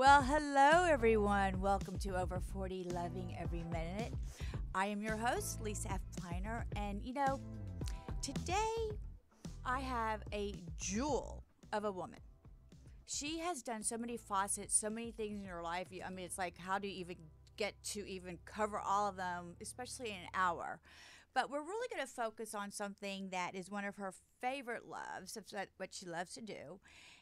Well, hello everyone. Welcome to Over 40 Loving Every Minute. I am your host, Lisa F. Pliner, and today I have a jewel of a woman. She has done so many facets, so many things in her life. I mean, it's like, how do you even get to even cover all of them, especially in an hour? But we're really going to focus on something that is one of her favorite loves, what she loves to do,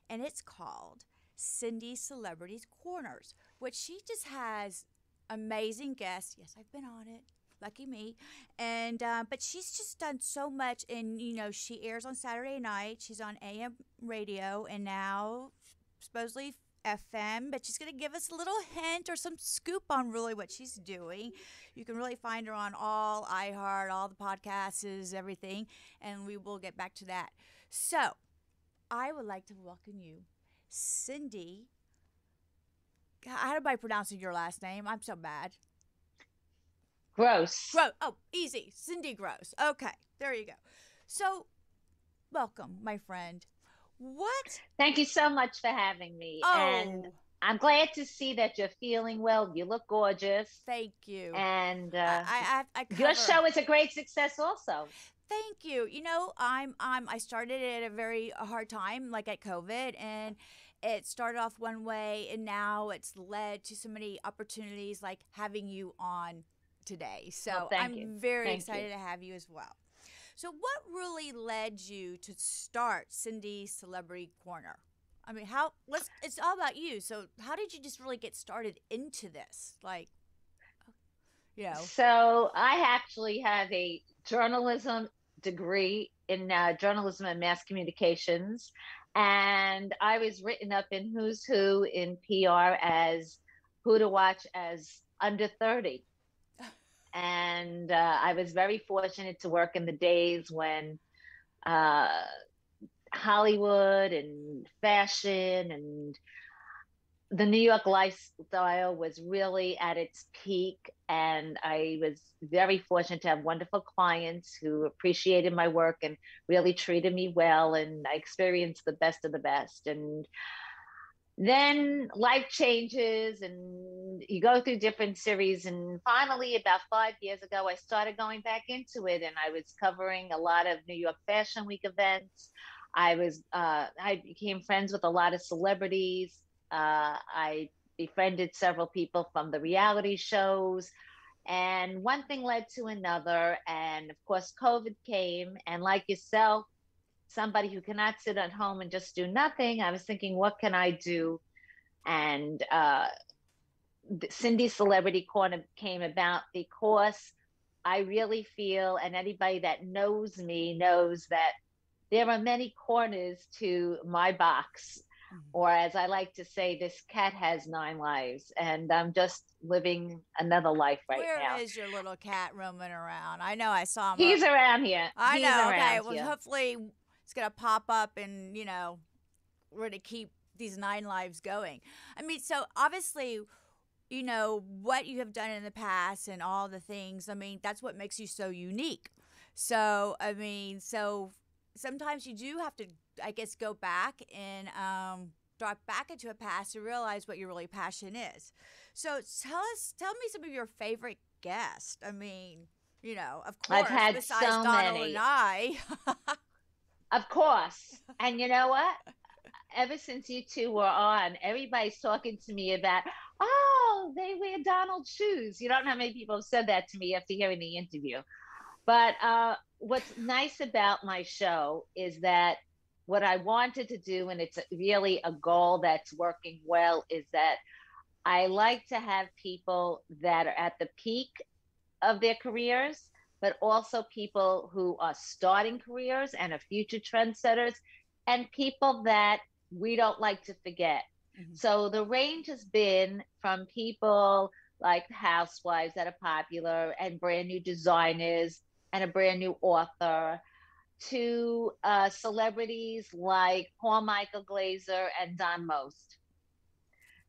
and it's called Cindy Celebrities Corners, which she just has amazing guests. Yes, I've been on it. Lucky me. And but she's just done so much, and she airs on Saturday night. She's on AM radio, and now supposedly FM, but she's going to give us a little hint or some scoop on really what she's doing. You can really find her on all iHeart, all the podcasts, everything, and we will get back to that. So, I would like to welcome you, Cindy. How do I pronounce your last name? I'm so bad. Gross. Oh, easy. Cindy Gross. Okay, there you go. So, welcome, my friend. What? Thank you so much for having me. And Oh, I'm glad to see that you're feeling well. You look gorgeous. thank you. And I your cover. show is a great success also. Thank you. I started it at a very hard time, like at COVID, and it started off one way, and now it's led to so many opportunities, like having you on today. Well, So thank you. I'm very Thank you. excited to have you as well. So, what really led you to start Cindy Celebrity Corner? I mean, it's all about you. So, how did you just really get started into this? Like, you know, So I actually have a journalism degree in journalism and mass communications. And I was written up in Who's Who in PR as who to watch as under 30. And I was very fortunate to work in the days when uh, Hollywood and fashion and the New York lifestyle was really at its peak. And I was very fortunate to have wonderful clients who appreciated my work and really treated me well. And I experienced the best of the best. And then life changes and you go through different series. And finally, about 5 years ago, I started going back into it, and I was covering a lot of New York Fashion Week events. I became friends with a lot of celebrities. I befriended several people from the reality shows, and one thing led to another. And of course, COVID came, and like yourself, somebody who cannot sit at home and just do nothing, I was thinking, what can I do? And Cindy Celebrity Corner came about because I really feel, and anybody that knows me knows that there are many corners to my box. mhm. Or as I like to say, this cat has 9 lives, and I'm just living another life right Where now. is your little cat roaming around? I know I saw him. He's around here. I He's know. Okay. around Well, here. hopefully it's gonna pop up, and we're to keep these 9 lives going. I mean, so obviously, what you have done in the past and all the things. I mean, that's what makes you so unique. So I mean, so sometimes you do have to, I guess, go back and drop back into a past to realize what your really passion is. So tell me some of your favorite guests. I mean, of I've course, had besides so Donald and many. I. Of course. And you know what? Ever since you two were on, everybody's talking to me about, oh, they wear Donald shoes. You don't know how many people have said that to me after hearing the interview. But what's nice about my show is that what I wanted to do, and it's really a goal that's working well, is that I like to have people that are at the peak of their careers, but also people who are starting careers and are future trendsetters, and people that we don't like to forget. Mhm. So the range has been from people like housewives that are popular and brand new designers and a brand new author to celebrities like Paul Michael Glazer and Don Most.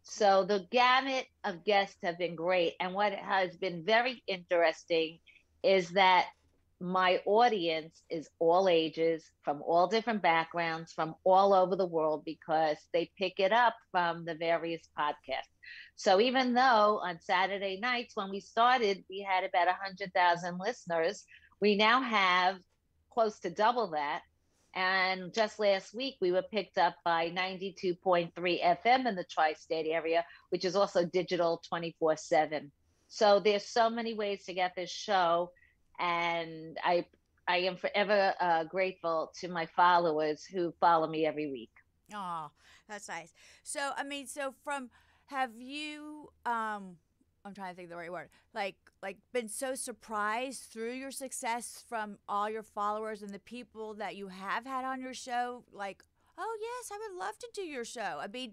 So the gamut of guests have been great. And what has been very interesting is that my audience is all ages, from all different backgrounds, from all over the world, because they pick it up from the various podcasts. So even though on Saturday nights when we started, we had about 100,000 listeners, we now have close to double that. And just last week, we were picked up by 92.3 FM in the tri state area, which is also digital 24/7. So there's so many ways to get this show. And I am forever grateful to my followers who follow me every week. Oh, that's nice. So, I mean, so from have you I'm trying to think of the right word. Like been so surprised through your success from all your followers and the people that you have had on your show like, "Oh, yes, I would love to do your show." I mean,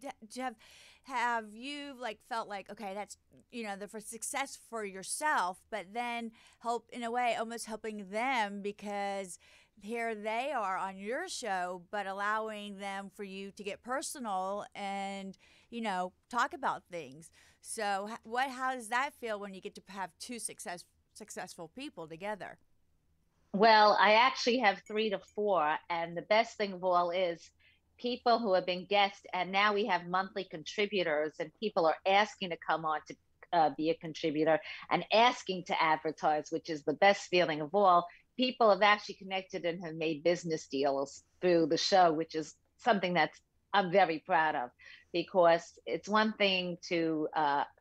have you like felt like, okay, that's the for success for yourself, but then help in a way almost helping them because here they are on your show, but allowing them for you to get personal and, talk about things. So, how does that feel when you get to have two successful people together? Well, I actually have three to four. And the best thing of all is people who have been guests, and now we have monthly contributors, and people are asking to come on to be a contributor and asking to advertise, which is the best feeling of all. People have actually connected and have made business deals through the show, which is something that's I'm very proud of, because it's one thing to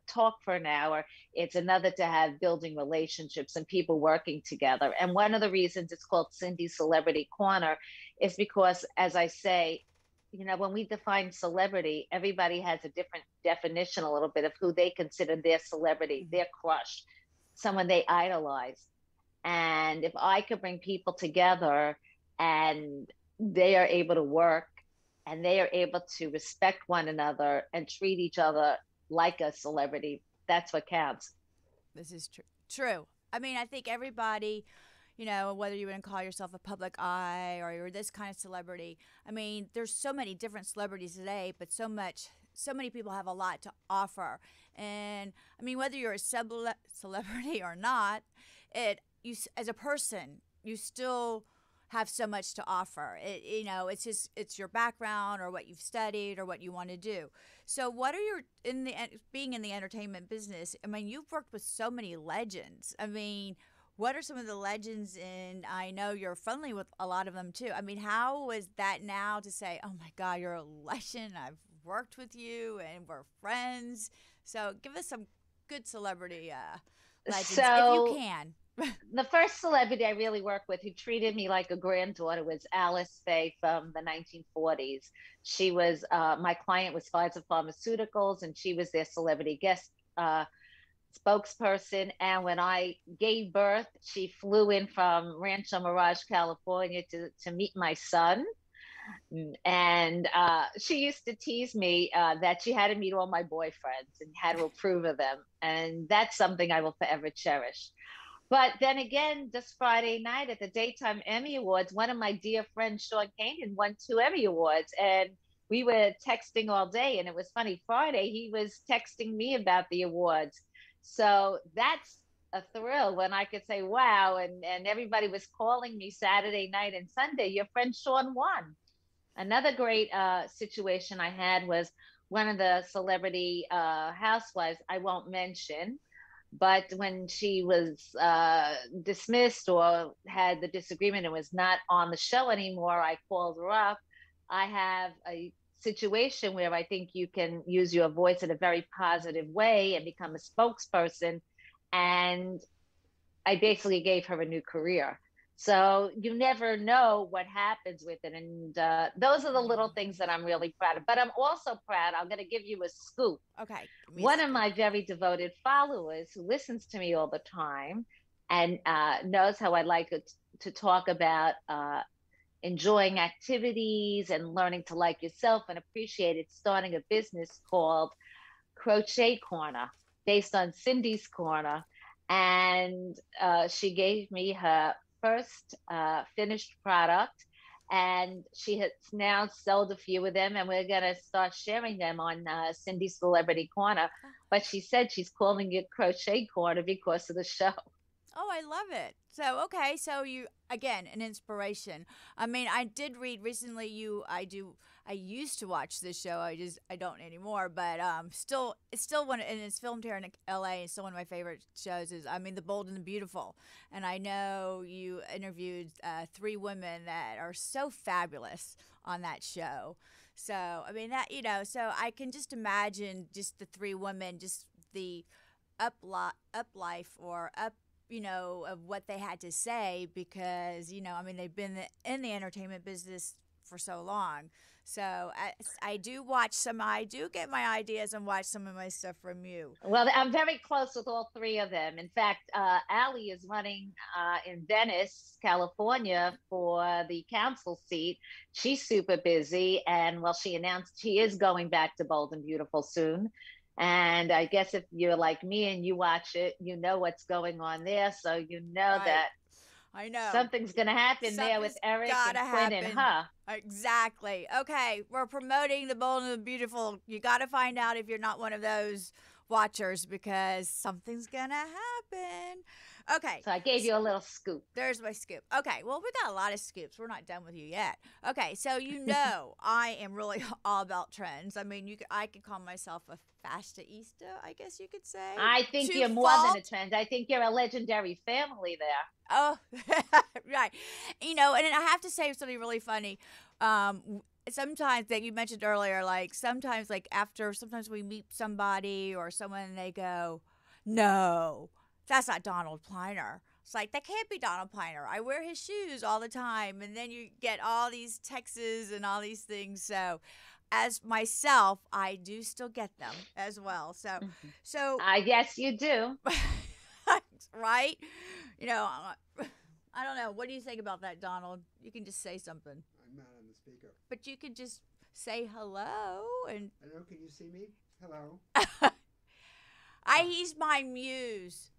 talk for an hour, it's another to have building relationships and people working together. And one of the reasons it's called Cindy's Celebrity Corner is because, as I say, when we define celebrity, everybody has a different definition, a little bit of who they consider their celebrity, Mm-hmm. their crush, someone they idolize. And if I could bring people together and they are able to work and they are able to respect one another and treat each other like a celebrity, that's what counts. This is true. True. I mean, I think everybody, whether you want to call yourself a public eye or you're this kind of celebrity, I mean, there's so many different celebrities today, but so many people have a lot to offer. And I mean, whether you're a celebrity or not, as a person, you still have so much to offer. It's just it's your background or what you've studied or what you want to do. So, what are your in the being in the entertainment business? I mean, you've worked with so many legends. I mean, what are some of the legends? And I know you're friendly with a lot of them too. I mean, how was that now to say, "Oh my God, you're a legend. I've worked with you and we're friends." So, give us some good celebrity legends if you So can. the first celebrity I really worked with who treated me like a granddaughter was Alice Faye from the 1940s. She was my client was Pfizer Pharmaceuticals, and she was their celebrity guest spokesperson. And when I gave birth, she flew in from Rancho Mirage, California, to meet my son. And she used to tease me that she had to meet all my boyfriends and had to approve of them. And that's something I will forever cherish. But then again, just Friday night at the Daytime Emmy Awards, one of my dear friends, Sean Kanan, won two Emmy Awards. And we were texting all day. And it was funny. Friday, he was texting me about the awards. So that's a thrill when I could say, wow. And everybody was calling me Saturday night and Sunday, your friend Sean won. Another great situation I had was one of the celebrity housewives, I won't mention, but when she was dismissed or had the disagreement and was not on the show anymore, I called her up. I have a situation where I think you can use your voice in a very positive way and become a spokesperson. And I basically gave her a new career. So you never know what happens with it. And those are the little Mhm. things that I'm really proud of. But I'm also proud, I'm going to give you a scoop. Okay, give me a One of scoop. my very devoted followers who listens to me all the time and knows how I like to talk about enjoying activities and learning to like yourself and appreciate it, starting a business called Crochet Corner based on Cindy's Corner. And she gave me her first finished product. And she has now sold a few of them, and we're going to start sharing them on Cindy's Celebrity Corner. Oh, But she said she's calling it Crochet Corner because of the show. Oh, I love it. So, okay, so you again an inspiration. I mean, I did read recently I used to watch this show. I don't anymore, but still it's still one and it's filmed here in LA. It's still one of my favorite shows is I mean, The Bold and the Beautiful. And I know you interviewed three women that are so fabulous on that show. So, I mean that, so I can just imagine just the three women just the up life or up of what they had to say because I mean they've been in the entertainment business for so long. So I do watch some. I do get my ideas and watch some of my stuff from you. Well, I'm very close with all three of them. In fact, Allie is running in Venice, California for the council seat. She's super busy. And well, she announced she is going back to Bold and Beautiful soon. And I guess if you're like me and you watch it, you know what's going on there. So you know Right. that I know. something's going to happen there with Something's Eric and gotta Quinn and happen. her. Exactly. Okay, we're promoting The Bold and the Beautiful. You got to find out if you're not one of those watchers because something's gonna happen. Okay, So I gave you a little scoop. there's my scoop. Okay, well, we got a lot of scoops. We're not done with you yet. Okay, so I am really all about trends. I mean, I could call myself a fashionista, I guess you could say. I think To you're more than a fault. trend. I think you're a legendary family there. Oh, right. And I have to say something really funny. Sometimes that you mentioned earlier, like sometimes, like after sometimes we meet somebody or someone, and they go, "No, that's not Donald Pliner." It's like that can't be Donald Pliner. I wear his shoes all the time, and then you get all these texts and all these things. So, as myself, I do still get them as well. So, so I guess you do. right? You know, I don't know. What do you think about that, Donald? You can just say something, I'm not on the speaker. but you could just say hello and I don't know. Can you see me? Hello. he's my muse.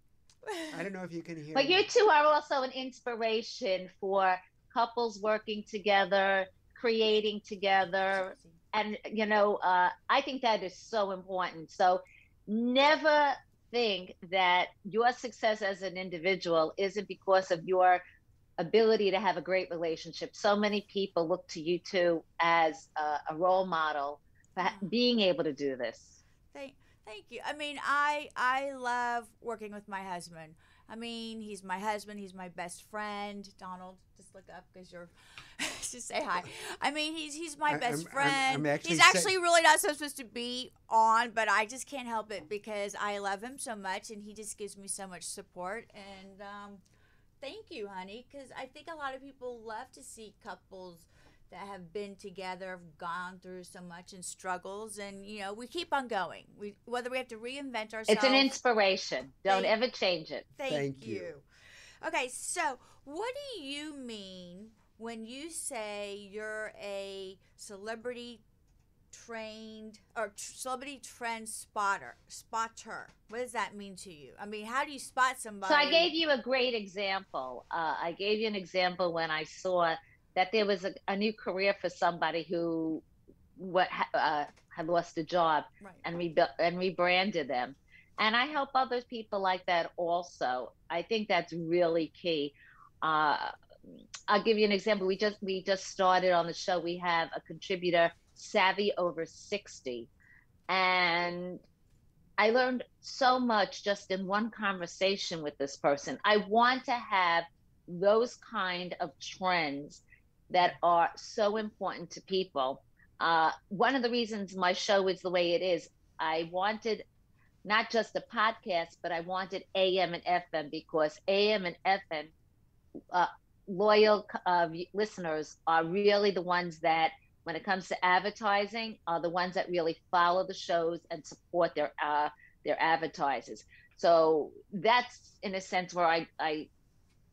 I don't know if you can hear But me. you two are also an inspiration for couples working together, creating together. And, I think that is so important. So never think that your success as an individual isn't because of your ability to have a great relationship. So many people look to you two as a role model for being able to do this. Thank, thank you. I mean, I love working with my husband. I mean, he's my husband. He's my best friend. Donald, just look up because you're. Just say hi. I mean, he's my best friend. I'm actually he's actually really not supposed to be on, but I just can't help it because I love him so much, and he just gives me so much support. And thank you, honey, because I think a lot of people love to see couples that have been together, have gone through so much and struggles, and we keep on going. Whether we have to reinvent ourselves. It's an inspiration. Don't Thank- ever change it. Thank Thank you. Okay, so what do you mean when you say you're a celebrity trained or celebrity trend spotter? What does that mean to you? I mean, how do you spot somebody? So I gave you a great example. I gave you an example when I saw that there was a new career for somebody who had lost a job Right. and rebranded them. And I help other people like that also. I think that's really key. Uh, I'll give you an example. We just started on the show. We have a contributor, Savvy Over 60, and I learned so much just in one conversation with this person. I want to have those kind of trends that are so important to people. One of the reasons my show is the way it is, I wanted not just a podcast, but I wanted AM and FM because AM and FM loyal listeners are really the ones that, when it comes to advertising, are the ones that really follow the shows and support their advertisers. So that's in a sense where I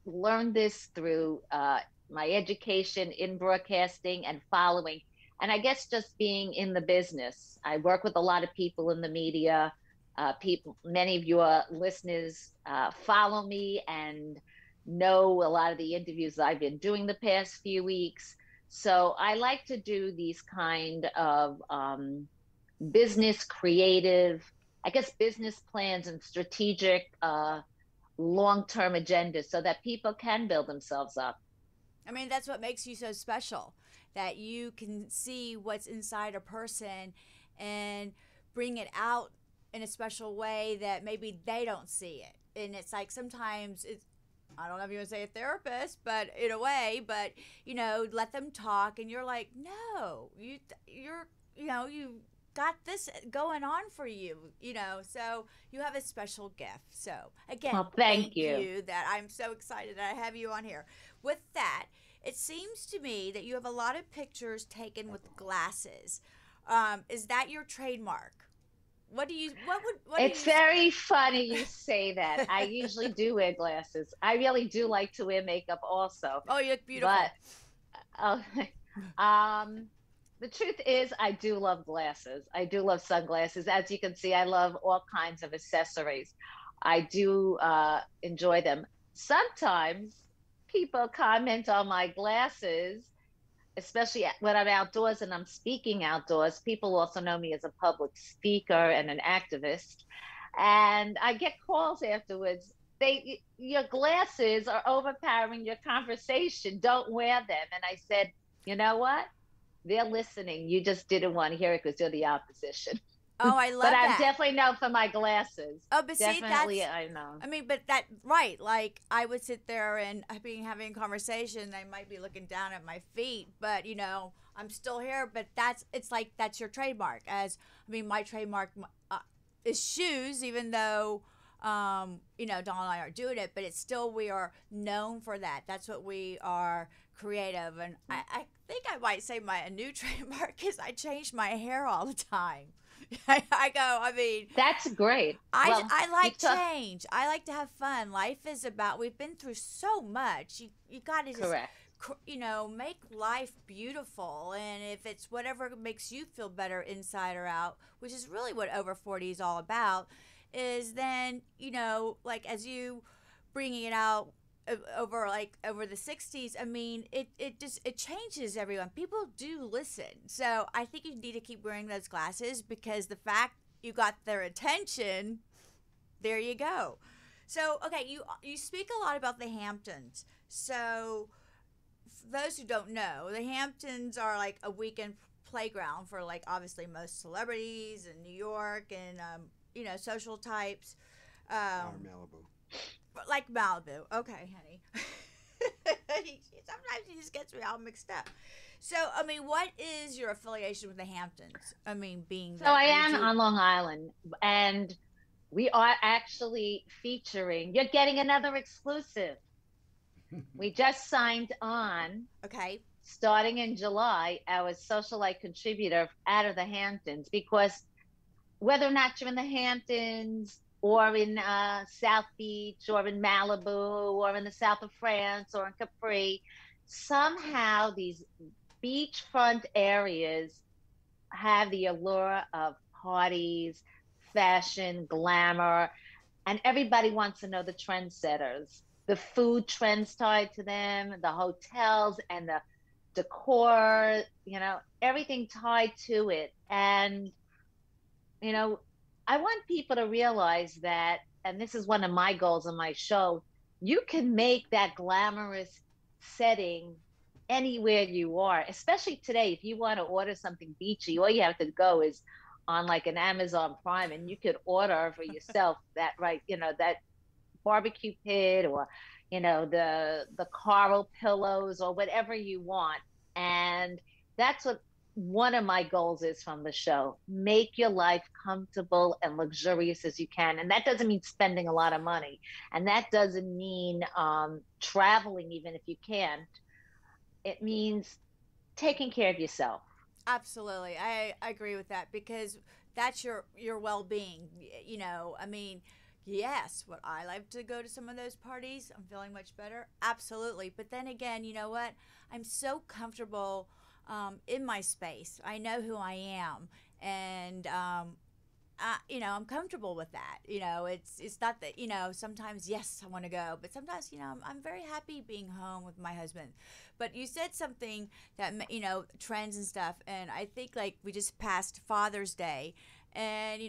learned this through my education in broadcasting and following. And I guess just being in the business, I work with a lot of people in the media. Many of your listeners follow me and know a lot of the interviews I've been doing the past few weeks. So I like to do these kind of business creative, I guess, business plans and strategic long-term agendas so that people can build themselves up. I mean, that's what makes you so special, that you can see what's inside a person and bring it out in a special way that maybe they don't see it. And it's like sometimes it's, I don't know if you want to say a therapist, but in a way, but let them talk, and you're like, no, you got this going on for you, so you have a special gift. So again, well, thank you. That I'm so excited that I have you on here. With that, it seems to me that you have a lot of pictures taken with glasses. Is that your trademark? It's very funny you say that. I usually do wear glasses. I really do like to wear makeup also. Oh, you look beautiful. But the truth is, I do love glasses. I do love sunglasses. As you can see, I love all kinds of accessories. I do enjoy them. Sometimes people comment on my glasses, especially when I'm outdoors and I'm speaking outdoors. People also know me as a public speaker and an activist. And I get calls afterwards. Your glasses are overpowering your conversation. Don't wear them. And I said, you know what? They're listening. You just didn't want to hear it because you're the opposition. Oh, I love but that. I'm definitely known for my glasses. Oh, but definitely, see, that's, I know. I mean, but that, right, like I would sit there and having a conversation, they might be looking down at my feet, but I'm still here, but it's like, that's your trademark. My trademark is shoes, even though, Dawn and I are doing it, but it's still, we are known for that. That's what we are, creative. And I think I might say my new trademark is I change my hair all the time. That's great. I like change. I like to have fun. Life is about, we've been through so much. You got to just, correct. Make life beautiful. And if it's whatever makes you feel better inside or out, which is really what Over 40 is all about, is then, like as you bringing it out over the 60s, I mean, it changes everyone. People do listen. So I think you need to keep wearing those glasses, because the fact you got their attention, there you go. So, okay, you speak a lot about the Hamptons. So for those who don't know, the Hamptons are like a weekend playground for, like, obviously most celebrities in New York and social types. Or Malibu. Like Malibu. Okay, honey. Sometimes he just gets me all mixed up. So, I mean, what is your affiliation with the Hamptons? I mean, So I am on Long Island, and we are actually featuring, you're getting another exclusive. We just signed on. Okay. Starting in July, our socialite contributor out of the Hamptons, because whether or not you're in the Hamptons, or in South Beach, or in Malibu, or in the south of France, or in Capri, somehow these beachfront areas have the allure of parties, fashion, glamour, and everybody wants to know the trendsetters. The food trends tied to them, the hotels and the decor, everything tied to it. And, I want people to realize that, and this is one of my goals on my show, you can make that glamorous setting anywhere you are, especially today. If you want to order something beachy, all you have to go is on like an Amazon Prime, and you could order for yourself that barbecue pit, or, the coral pillows, or whatever you want. And that's what one of my goals is from the show. Make your life comfortable and luxurious as you can. And that doesn't mean spending a lot of money. And that doesn't mean traveling, even if you can't. It means taking care of yourself. Absolutely. I agree with that, because that's your well-being. Yes, would I like to go to some of those parties? I'm feeling much better. Absolutely. But then again, you know what? I'm so comfortable in my space. I know who I am, and I'm comfortable with that. It's not that sometimes, yes, I want to go, but sometimes I'm very happy being home with my husband. But you said something that trends and stuff, and I think like we just passed Father's Day, and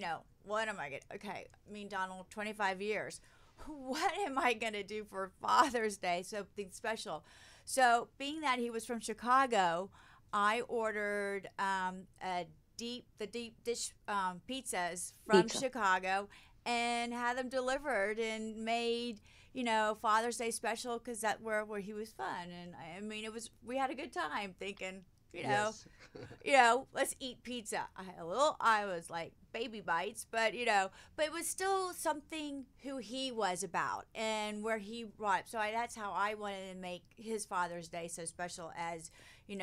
what am I gonna? Okay, me and Donald, 25 years. what am I going to do for Father's Day? Something special. So, being that he was from Chicago, I ordered the deep dish pizzas from Pizza. Chicago and had them delivered and made, Father's Day special because that where he was fun. And I mean, we had a good time thinking, Yes. let's eat pizza. I was like baby bites, but it was still something who he was about and where he brought up. So that's how I wanted to make his Father's Day so special as, you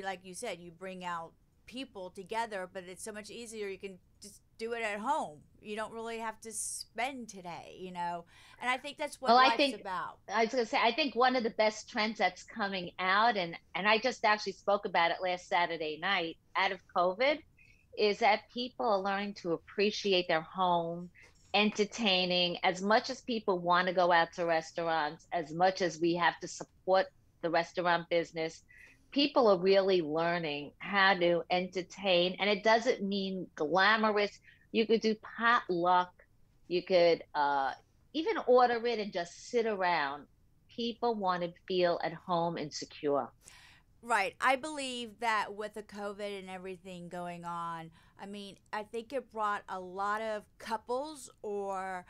like you said, you bring out people together, but it's so much easier. You can just do it at home. You don't really have to spend today, and I think that's what Well, life's about. I was going to say, I think one of the best trends that's coming out, and I just actually spoke about it last Saturday night out of COVID, is that people are learning to appreciate their home, entertaining. As much as people want to go out to restaurants, as much as we have to support the restaurant business, people are really learning how to entertain. And it doesn't mean glamorous. You could do potluck. You could even order it and just sit around. People want to feel at home and secure. Right. I believe that with the COVID and everything going on, I mean, I think it brought a lot of couples or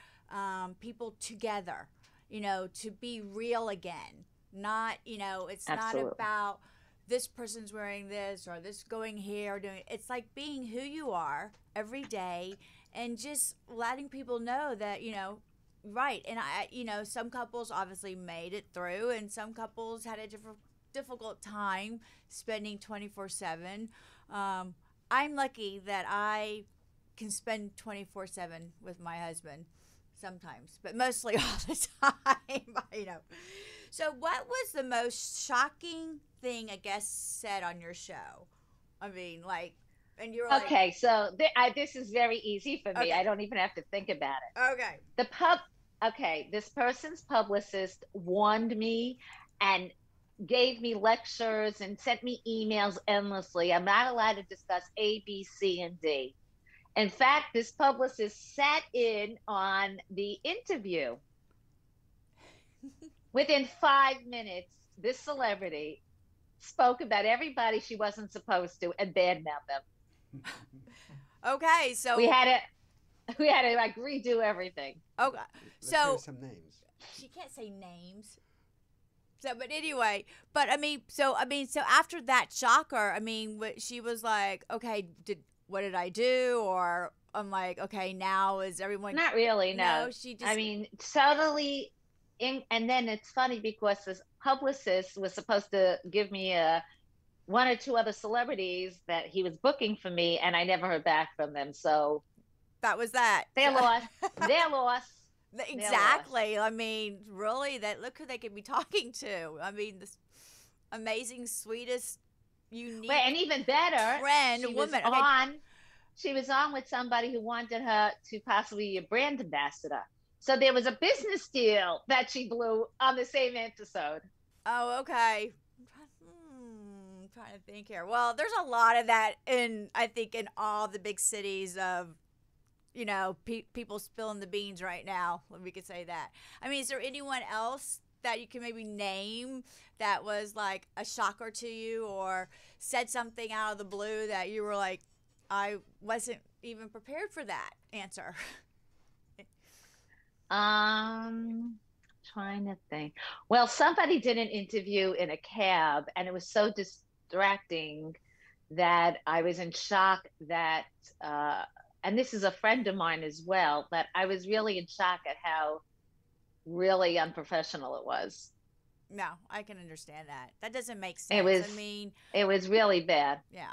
people together, to be real again. Not, it's not Absolutely. about this person's wearing this or this going here or doing. It's like being who you are every day and just letting people know that, right. And some couples obviously made it through and some couples had a difficult time spending 24/7. I'm lucky that I can spend 24/7 with my husband sometimes, but mostly all the time, So what was the most shocking thing a guest said on your show? I mean, like, and you're like, Okay, so this is very easy for me. okay, I don't even have to think about it. okay. Okay, this person's publicist warned me and gave me lectures and sent me emails endlessly. I'm not allowed to discuss A, B, C, and D. In fact, this publicist sat in on the interview. Within 5 minutes, this celebrity spoke about everybody she wasn't supposed to and badmouthed them. Okay, so We had to like redo everything. okay, Let's so hear some names. she can't say names. So, but anyway, so after that shocker, I mean, she was like, okay, what did I do? Or I'm like, okay, now is everyone? Not really, no. She just. I mean, totally. And then it's funny because this publicist was supposed to give me one or two other celebrities that he was booking for me, and I never heard back from them. So that was that. They're lost. They're lost. Exactly. I mean, really, look who they could be talking to. I mean, this amazing, sweetest, unique, and even better, friend, woman. Okay. She was on with somebody who wanted her to possibly be a brand ambassador. So there was a business deal that she blew on the same episode. Oh, okay. I'm trying to think here. Well, there's a lot of that I think in all the big cities of, people spilling the beans right now. We could say that. I mean, is there anyone else that you can maybe name that was like a shocker to you or said something out of the blue that you were like, I wasn't even prepared for that answer? Trying to think. Well, somebody did an interview in a cab, and it was so distracting that I was in shock that, and this is a friend of mine as well, that I was really in shock at how really unprofessional it was. No, I can understand that. That doesn't make sense. It was really bad. Yeah.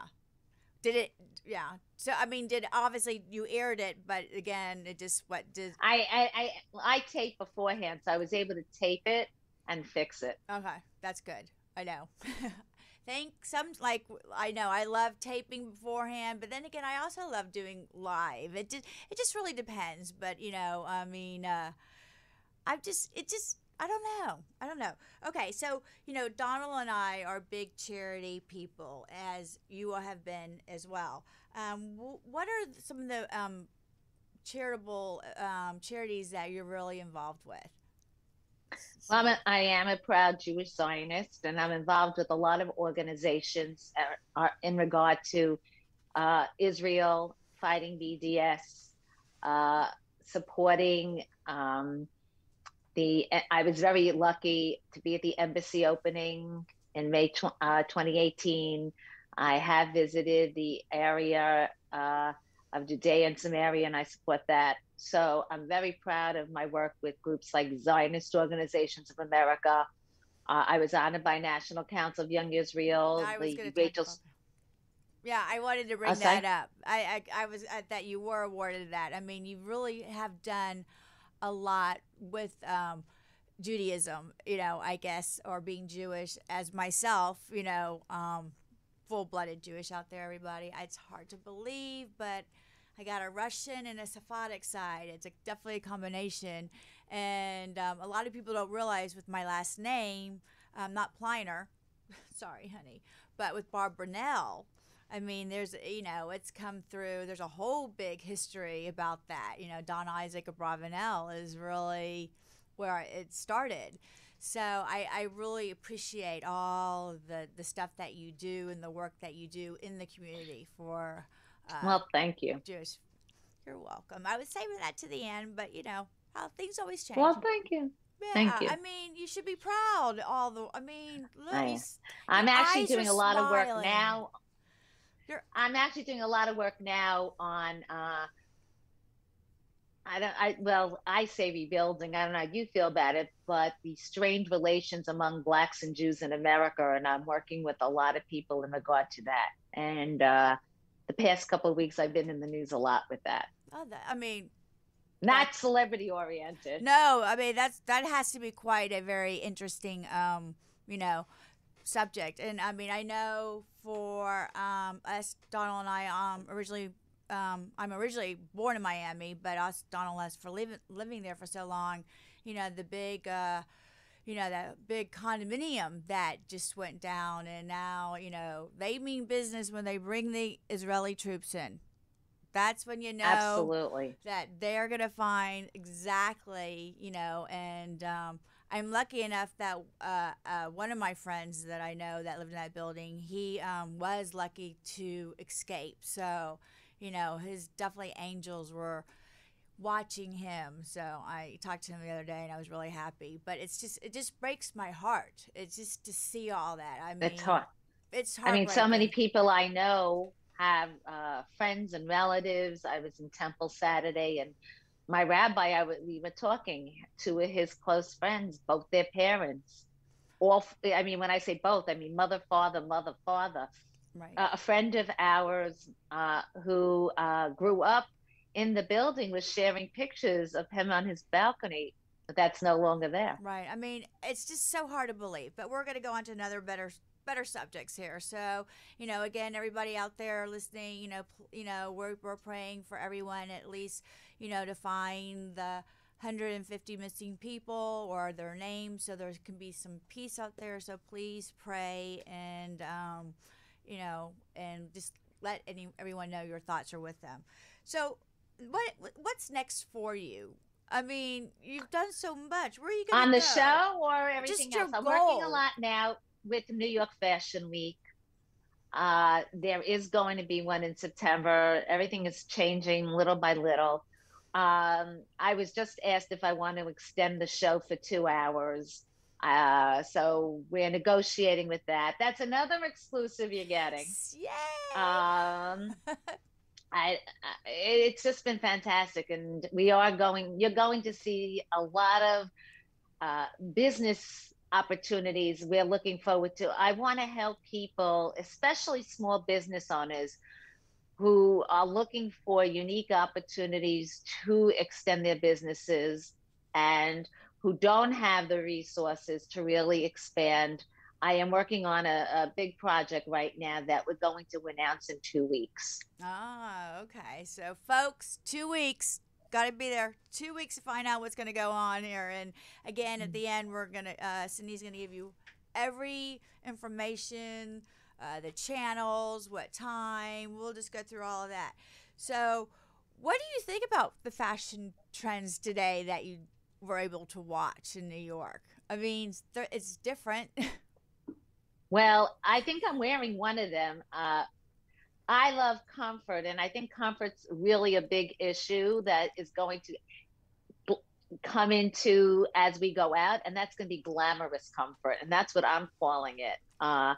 Did it? Yeah. So I mean, obviously you aired it, but again, it just I taped beforehand, so I was able to tape it and fix it. Okay, that's good. I know. I know I love taping beforehand, but then again, I also love doing live. It just really depends. But I mean, I don't know. Okay, so Donald and I are big charity people, as you have been as well. What are some of the charitable charities that you're really involved with. So, Well, I am a proud Jewish Zionist, and I'm involved with a lot of organizations are in regard to Israel fighting BDS, uh, supporting I was very lucky to be at the embassy opening in May 2018. I have visited the area of Judea and Samaria, and I support that. So I'm very proud of my work with groups like Zionist Organizations of America. I was honored by National Council of Young Israel, I was going the to talk Rachel. about. Yeah, I wanted to bring Sorry? that up. I was that you were awarded that. I mean, you really have done a lot with Judaism, I guess, or being Jewish as myself, full-blooded Jewish out there, everybody. It's hard to believe, but I got a Russian and a Sephardic side. It's definitely a combination. And a lot of people don't realize with my last name, not Pliner, sorry, honey, but with Barb Brunell, I mean, there's, it's come through. There's a whole big history about that. Don Isaac of Bravenel is really where it started. So I really appreciate all the stuff that you do and the work that you do in the community for Well, thank you. Jewish. You're welcome. I was saving that to the end, but how things always change. Well, thank you. Yeah, Thank you. I mean, you should be proud. Look, I'm your actually eyes doing are a lot of work smiling. now. You're- I'm actually doing a lot of work now on I say rebuilding. I don't know how you feel about it, but the strained relations among Blacks and Jews in America, and I'm working with a lot of people in regard to that. And the past couple of weeks, I've been in the news a lot with that. Not celebrity oriented. No, I mean that has to be quite a very interesting, subject. And I mean, I know for us, Donald and I, originally. I'm originally born in Miami, but us, Donald, us for living there for so long, the big, that big condominium that just went down, and now, they mean business when they bring the Israeli troops in. That's when Absolutely that they're gonna find exactly, and I'm lucky enough that one of my friends that I know that lived in that building, he was lucky to escape. So. His definitely angels were watching him. So I talked to him the other day, and I was really happy. But it just breaks my heart. It's just to see all that. I mean, it's hard. It's hard. I mean, so many people I know have friends and relatives. I was in Temple Saturday, and my rabbi, we were talking to his close friends, both their parents. I mean, when I say both, I mean mother, father, mother, father. Right. A friend of ours who grew up in the building was sharing pictures of him on his balcony, but that's no longer there. Right. I mean, it's just so hard to believe. But we're going to go on to another better subjects here. So, again, everybody out there listening, we're praying for everyone at least, to find the 150 missing people or their names, so there can be some peace out there. So please pray and and just let everyone know your thoughts are with them. So, what's next for you? I mean, you've done so much. Where are you going on to the show or everything just else? I'm goal. Working a lot now with New York Fashion Week. There is going to be one in September. Everything is changing little by little. I was just asked if I want to extend the show for 2 hours. So we're negotiating with that. That's another exclusive you're getting. Yay! It's just been fantastic, and you're going to see a lot of business opportunities we're looking forward to. I want to help people, especially small business owners, who are looking for unique opportunities to extend their businesses and who don't have the resources to really expand. I am working on a big project right now that we're going to announce in 2 weeks. Ah, okay. So, folks, 2 weeks. Got to be there 2 weeks to find out what's going to go on here. And again, at the end, we're going to, Cindy's going to give you every information, the channels, what time. We'll just go through all of that. So, What do you think about the fashion trends today that you were able to watch in New York? I mean, it's different. Well, I think I'm wearing one of them. I love comfort, and I think comfort's really a big issue that is going to bl- come into as we go out, and that's going to be glamorous comfort, and that's what I'm calling it.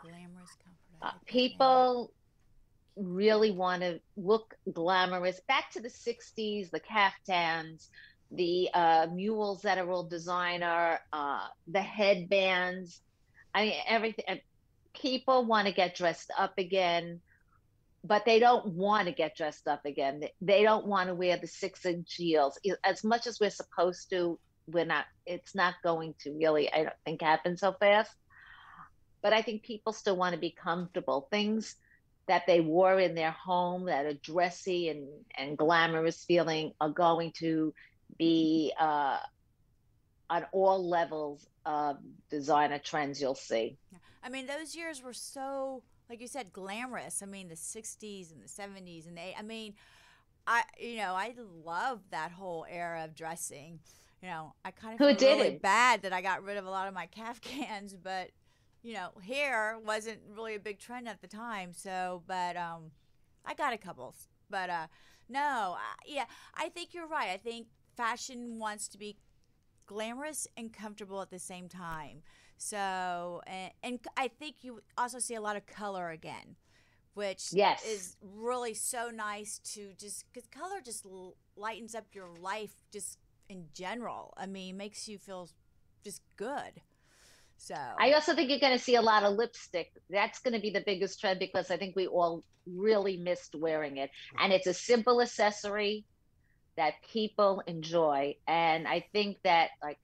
Glamorous comfort. I like that name. People really want to look glamorous. Back to the 60s, the caftans, the mules that are all designer, the headbands. I mean, everything. People want to get dressed up again, but they don't want to get dressed up again. They don't want to wear the 6-inch heels. As much as we're supposed to, we're not, it's not going to really, I don't think, happen so fast. But I think people still want to be comfortable. Things that they wore in their home that are dressy and glamorous feeling are going to be on all levels of designer trends you'll see. Yeah. I mean, those years were so, like you said, glamorous. I mean, the 60s and the 70s and I mean, I love that whole era of dressing. I kind of Who feel really didn't? bad that I got rid of a lot of my calf cans, but hair wasn't really a big trend at the time. So, but I got a couple. But no, yeah, I think you're right. I think fashion wants to be glamorous and comfortable at the same time. So, and I think you also see a lot of color again, which Yes. is really so nice to just because color just lightens up your life just in general. I mean, makes you feel just good. So, I also think you're going to see a lot of lipstick. That's going to be the biggest trend because I think we all really missed wearing it. And it's a simple accessory that people enjoy. And I think that like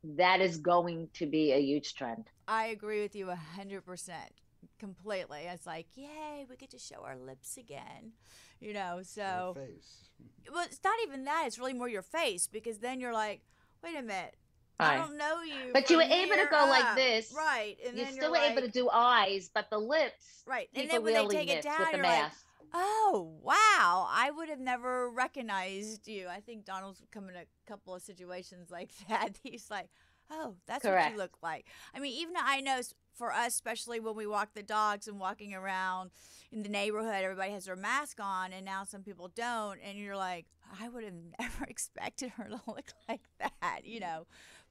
that is going to be a huge trend. I agree with you 100%. Completely. It's like, yay, we get to show our lips again. Or So, face. well, it's not even that. It's really more your face because then you're like, wait a minute. I Right. don't know you But you from were able to here go like up. this. Right. And You then you're still were able to like, do eyes, but the lips, right. And people then when they really take it miss with down, the you're like, mask. oh, wow. I would have never recognized you. I think Donald's come in a couple of situations like that. He's like, oh, that's what you Correct. look like. I mean, even I know for us, especially when we walk the dogs and walking around in the neighborhood, everybody has their mask on, and now some people don't. And you're like, I would have never expected her to look like that.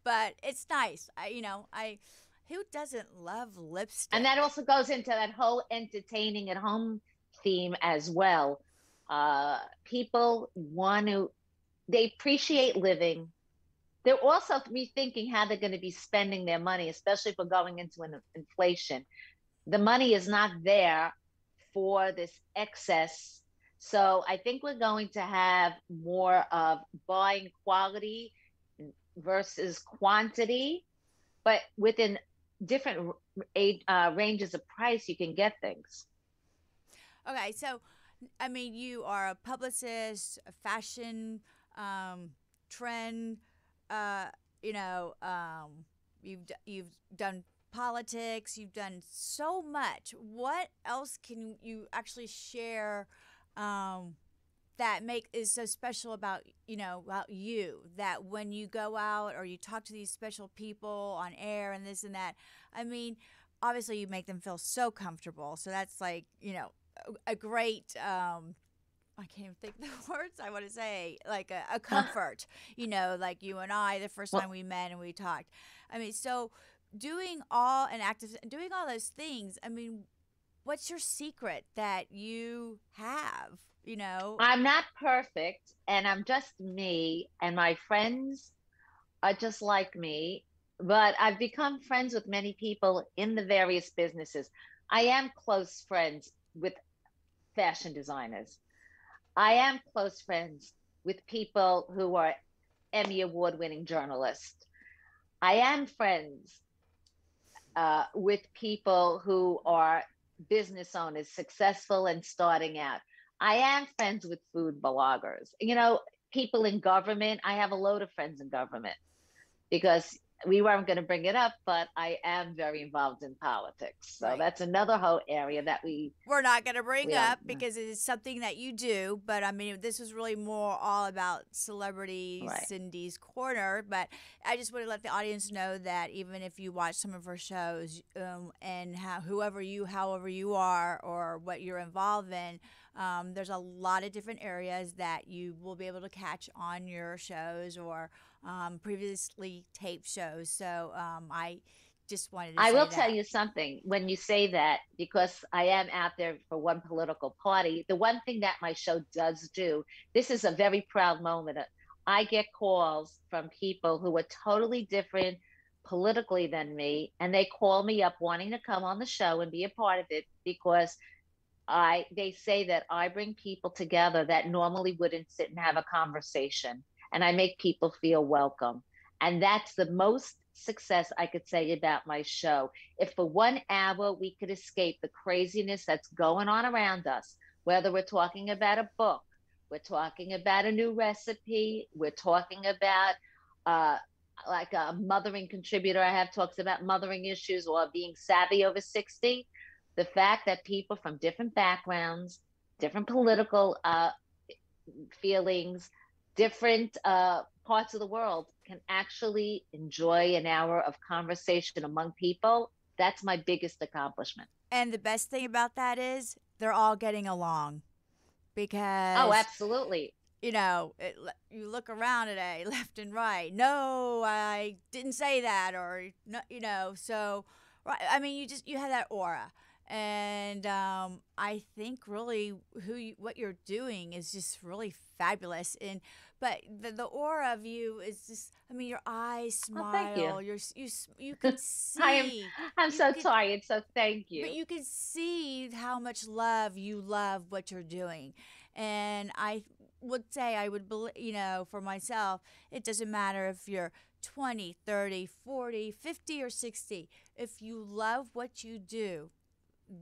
But it's nice. Who doesn't love And that lipstick? also goes into that whole entertaining at home theme as well. People want to, they appreciate living. They're also rethinking how they're going to be spending their money, especially if we're going into an inflation. The money is not there for this excess. So I think we're going to have more of buying quality versus quantity, but within different ranges of price, you can get things. Okay, so I mean, you are a publicist, a fashion trend. Uh, you know, you've done politics. You've done so much. What else can you actually share? Um, that make is so special about you that when you go out or you talk to these special people on air and this and that. I mean, obviously you make them feel so comfortable, so that's like a great I can't even think the words I want to say, like a comfort, like you and I the first time Well, we met and we talked. I mean, so doing all and active doing all those things, I mean, what's your secret that you have, you know? I'm not perfect, and I'm just me, and my friends are just like me, but I've become friends with many people in the various businesses. I am close friends with fashion designers. I am close friends with people who are Emmy Award winning journalists. I am friends with people who are business owners, successful and starting out. I am friends with food bloggers. People in government, I have a load of friends in government because we weren't going to bring it up, but I am very involved in politics. So Right. that's another whole area that we're not going to bring we are. up because it is something that you do. But I mean, this was really more all about Celebrity Right. Cindy's Corner. But I just want to let the audience know that even if you watch some of her shows, and however you are or what you're involved in, there's a lot of different areas that you will be able to catch on your shows or previously taped shows. So I just wanted to I say will that. tell you something when you say that, because I am out there for one political party. The one thing that my show does do, this is a very proud moment. I get calls from people who are totally different politically than me, and they call me up wanting to come on the show and be a part of it because they say that I bring people together that normally wouldn't sit and have a conversation, and I make people feel welcome. And that's the most success I could say about my show. If for 1 hour we could escape the craziness that's going on around us, whether we're talking about a book, we're talking about a new recipe, we're talking about like a mothering contributor I have talks about mothering issues or being savvy over 60. The fact that people from different backgrounds, different political feelings, different parts of the world can actually enjoy an hour of conversation among people, that's my biggest accomplishment. And the best thing about that is they're all getting along because Oh, absolutely. you know, you look around today, left and right. No, I didn't say that, or no, you know. So, right. I mean, you have that aura, and I think really what you're doing is just really fabulous. And but the aura of you is just. I mean, your eyes Oh, thank you. smile. You can I'm see. I'm You so can, tired, so thank but you. you can see how much love you love what you're doing. And I would say, I would believe, for myself, it doesn't matter if you're 20, 30, 40, 50, or 60. If you love what you do,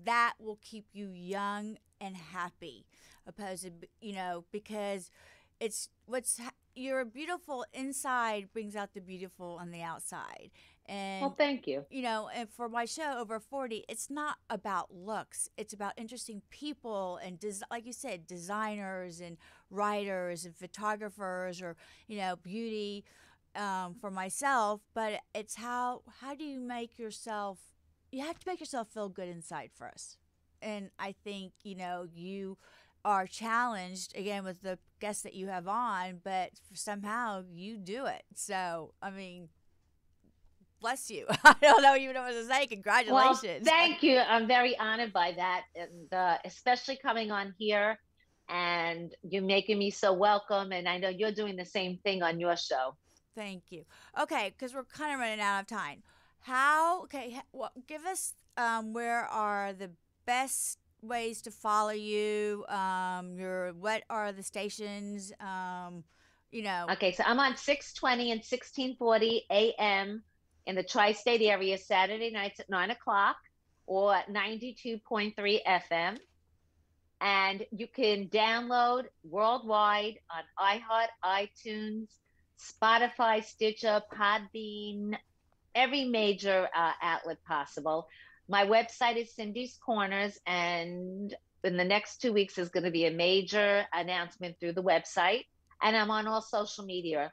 that will keep you young and happy. Opposed to, because you're beautiful inside brings out the beautiful on the outside. And Well, thank you. and for my show Over 40, it's not about looks. It's about interesting people and like you said, designers and writers and photographers, or beauty, for myself. But it's how do you make yourself? You have to make yourself feel good inside first. And I think you are challenged again with the guests that you have on, but somehow you do it. So I mean, bless you. I don't know even know what to say. Well, Congratulations. thank you. I'm very honored by that, and especially coming on here, and you making me so welcome. And I know you're doing the same thing on your show. Thank you. Okay, because we're kind of running out of time. Well, give us where are the best ways to follow you? What are the stations? Okay, so I'm on 620 and 1640 a.m. in the tri-state area Saturday nights at 9 o'clock, or at 92.3 FM. And you can download worldwide on iHeart, iTunes, Spotify, Stitcher, Podbean, every major outlet possible. My website is Cindy's Corners, and in the next 2 weeks is going to be a major announcement through the website. And I'm on all social media.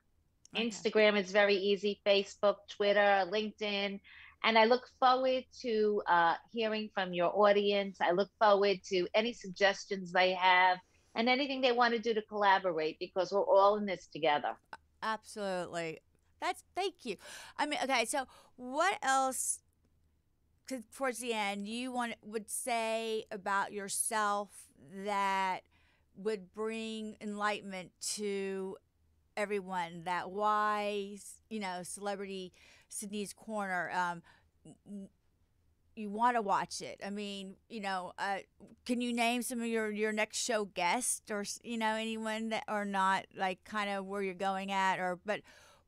Okay. Instagram is very easy, Facebook, Twitter, LinkedIn. And I look forward to hearing from your audience. I look forward to any suggestions they have and anything they want to do to collaborate, because we're all in this together. Absolutely. Thank you. I mean, okay, so what else towards the end you would say about yourself that would bring enlightenment to everyone, that why Celebrity Cindy's Corner, you want to watch it? I mean, can you name some of your next show guests, or anyone that are not like kind of where you're going at, but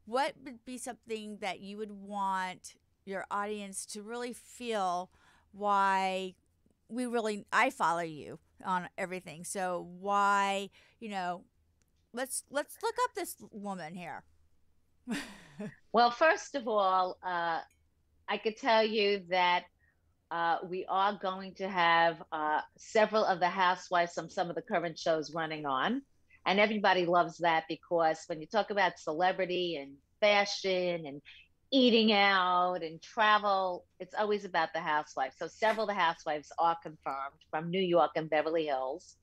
what would be something that you would want your audience to really feel why I follow you on everything? So why, let's look up this woman here. Well, first of all, I could tell you that we are going to have several of the housewives from some of the current shows running on. And everybody loves that because when you talk about celebrity and fashion and eating out and travel, it's always about the housewives. So several of the housewives are confirmed from New York and Beverly Hills.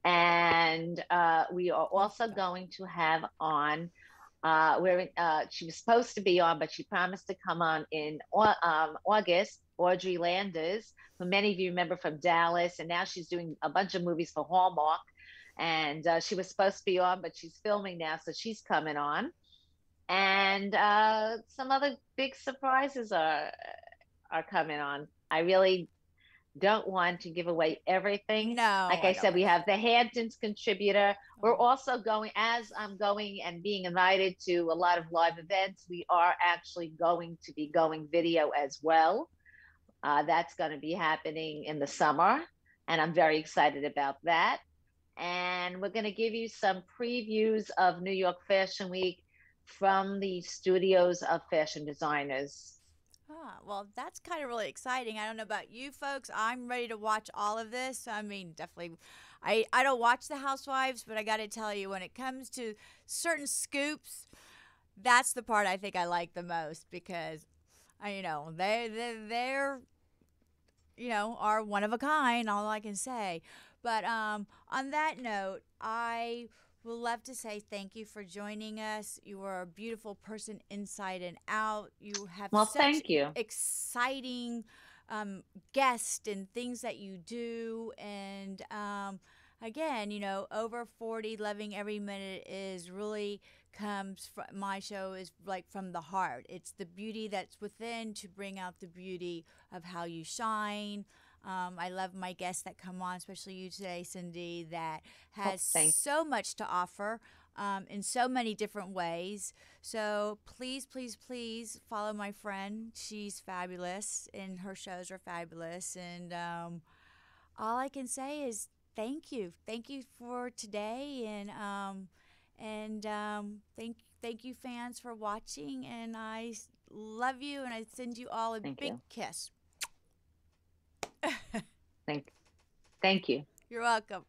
And we are also going to have on where she was supposed to be on, but she promised to come on in August. Audrey Landers, who many of you remember from Dallas, and now she's doing a bunch of movies for Hallmark. And she was supposed to be on, but she's filming now, so she's coming on. And some other big surprises are coming on. I really don't want to give away everything. No, Like I I don't said, we want have the Hamptons contributor. We're to. also going, as I'm going and being invited to a lot of live events, we are actually going to be going video as well. That's going to be happening in the summer, and I'm very excited about that. And we're going to give you some previews of New York Fashion Week from the studios of fashion designers. Ah, well, that's kind of really exciting. I don't know about you folks. I'm ready to watch all of this. I mean, definitely. I don't watch The Housewives, but I got to tell you, when it comes to certain scoops, that's the part I think I like the most because, they're are one of a kind. All I can say. But on that note, I would love to say thank you for joining us. You are a beautiful person inside and out. You have Well, such thank you. exciting guests and things that you do. And again, over 40, loving every minute is really comes from my show is like from the heart. It's the beauty that's within to bring out the beauty of how you shine. I love my guests that come on, especially you today, Cindy, that Oh, has thank so much to offer in so many different ways. So please, please, please follow my friend. She's fabulous, and her shows are fabulous. And all I can say is thank you. Thank you for today, and thank you, fans, for watching. And love you, and I send you all a thank big you. kiss. Thank thank you. You're welcome.